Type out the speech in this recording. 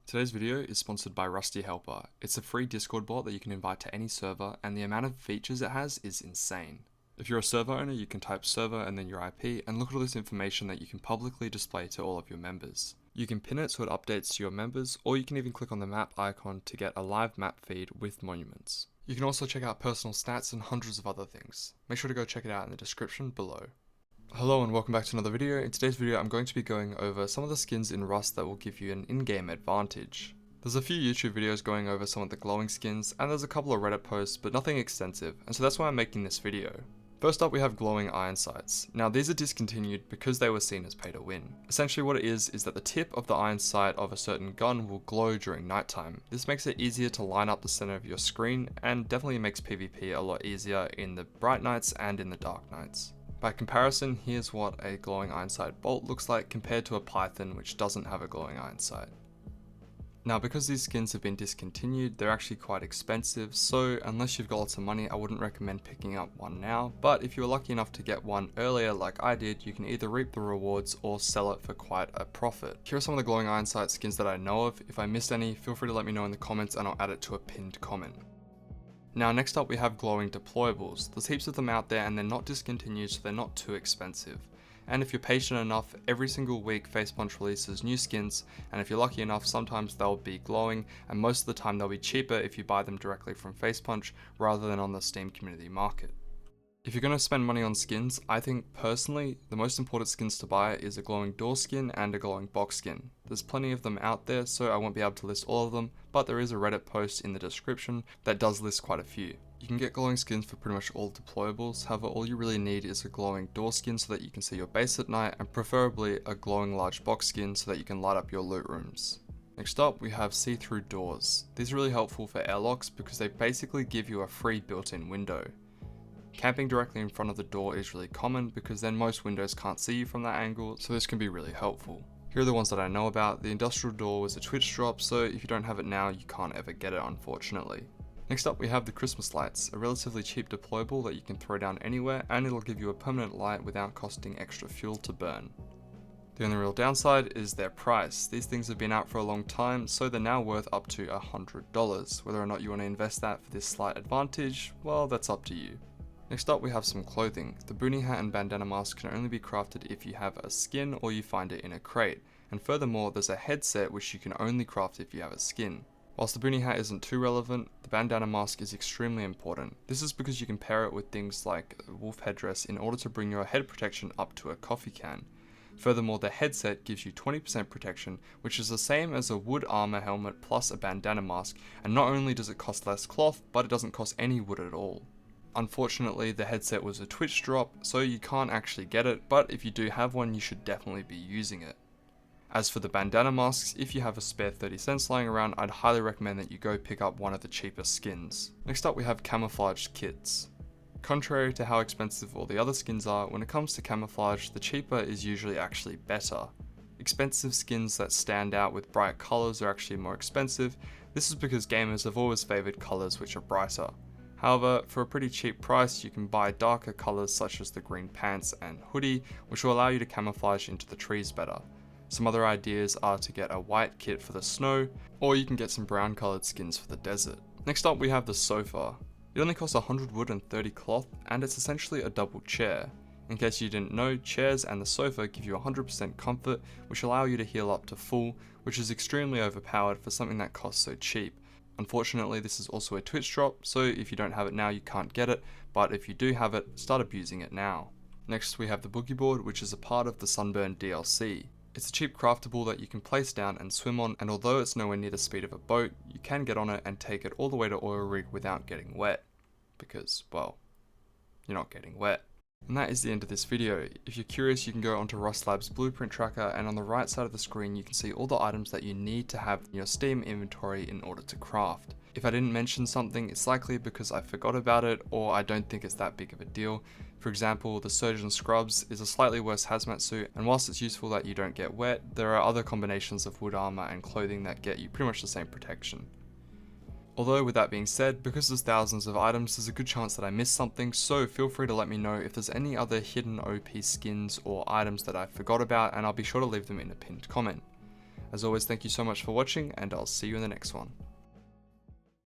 Today's video is sponsored by Rusty Helper. It's a free Discord bot that you can invite to any server, and the amount of features it has is insane. If you're a server owner, you can type server and then your IP, and look at all this information that you can publicly display to all of your members. You can pin it so it updates to your members, or you can even click on the map icon to get a live map feed with monuments. You can also check out personal stats and hundreds of other things. Make sure to go check it out in the description below. Hello and welcome back to another video. In today's video I'm going to be going over some of the skins in Rust that will give you an in-game advantage. There's a few YouTube videos going over some of the glowing skins, and there's a couple of Reddit posts, but nothing extensive, and so that's why I'm making this video. First up we have glowing iron sights. Now these are discontinued because they were seen as pay to win. Essentially what it is that the tip of the iron sight of a certain gun will glow during nighttime. This makes it easier to line up the center of your screen, and definitely makes PvP a lot easier in the bright nights and in the dark nights. By comparison, here's what a glowing iron sight bolt looks like compared to a python which doesn't have a glowing iron sight. Now because these skins have been discontinued, they're actually quite expensive, so unless you've got lots of money I wouldn't recommend picking up one now, but if you were lucky enough to get one earlier like I did, you can either reap the rewards or sell it for quite a profit. Here are some of the glowing iron sight skins that I know of. If I missed any, feel free to let me know in the comments and I'll add it to a pinned comment. Now next up we have glowing deployables. There's heaps of them out there and they're not discontinued, so they're not too expensive. And if you're patient enough, every single week Facepunch releases new skins, and if you're lucky enough sometimes they'll be glowing, and most of the time they'll be cheaper if you buy them directly from Facepunch rather than on the Steam community market. If you're going to spend money on skins, I think personally the most important skins to buy is a glowing door skin and a glowing box skin. There's plenty of them out there, so I won't be able to list all of them, but there is a Reddit post in the description that does list quite a few. You can get glowing skins for pretty much all deployables, however all you really need is a glowing door skin so that you can see your base at night, and preferably a glowing large box skin so that you can light up your loot rooms. Next up we have see-through doors. These are really helpful for airlocks because they basically give you a free built-in window. Camping directly in front of the door is really common because then most windows can't see you from that angle, so this can be really helpful. Here are the ones that I know about. The industrial door was a Twitch drop, so if you don't have it now you can't ever get it, unfortunately. Next up we have the Christmas lights, a relatively cheap deployable that you can throw down anywhere and it'll give you a permanent light without costing extra fuel to burn. The only real downside is their price. These things have been out for a long time, so they're now worth up to $100. Whether or not you want to invest that for this slight advantage, well, that's up to you. Next up we have some clothing. The boonie hat and bandana mask can only be crafted if you have a skin or you find it in a crate, and furthermore there's a headset which you can only craft if you have a skin. Whilst the boonie hat isn't too relevant, the bandana mask is extremely important. This is because you can pair it with things like a wolf headdress in order to bring your head protection up to a coffee can. Furthermore, the headset gives you 20% protection, which is the same as a wood armor helmet plus a bandana mask, and not only does it cost less cloth, but it doesn't cost any wood at all. Unfortunately, the headset was a Twitch drop, so you can't actually get it, but if you do have one, you should definitely be using it. As for the bandana masks, if you have a spare 30 cents lying around, I'd highly recommend that you go pick up one of the cheaper skins. Next up we have camouflaged kits. Contrary to how expensive all the other skins are, when it comes to camouflage, the cheaper is usually actually better. Expensive skins that stand out with bright colours are actually more expensive. This is because gamers have always favoured colours which are brighter. However, for a pretty cheap price you can buy darker colours such as the green pants and hoodie, which will allow you to camouflage into the trees better. Some other ideas are to get a white kit for the snow, or you can get some brown coloured skins for the desert. Next up we have the sofa. It only costs 100 wood and 30 cloth, and it's essentially a double chair. In case you didn't know, chairs and the sofa give you 100% comfort, which allow you to heal up to full, which is extremely overpowered for something that costs so cheap. Unfortunately, this is also a Twitch drop, so if you don't have it now you can't get it, but if you do have it, start abusing it now. Next we have the boogie board, which is a part of the Sunburn DLC. It's a cheap craftable that you can place down and swim on, and although it's nowhere near the speed of a boat, you can get on it and take it all the way to oil rig without getting wet. Because, well, you're not getting wet. And that is the end of this video. If you're curious, you can go onto Rustlabs blueprint tracker, and on the right side of the screen you can see all the items that you need to have in your Steam inventory in order to craft. If I didn't mention something, it's likely because I forgot about it or I don't think it's that big of a deal. For example, the Surgeon Scrubs is a slightly worse hazmat suit, and whilst it's useful that you don't get wet, there are other combinations of wood armor and clothing that get you pretty much the same protection. Although with that being said, because there's thousands of items, there's a good chance that I missed something, so feel free to let me know if there's any other hidden OP skins or items that I forgot about, and I'll be sure to leave them in a pinned comment. As always, thank you so much for watching, and I'll see you in the next one.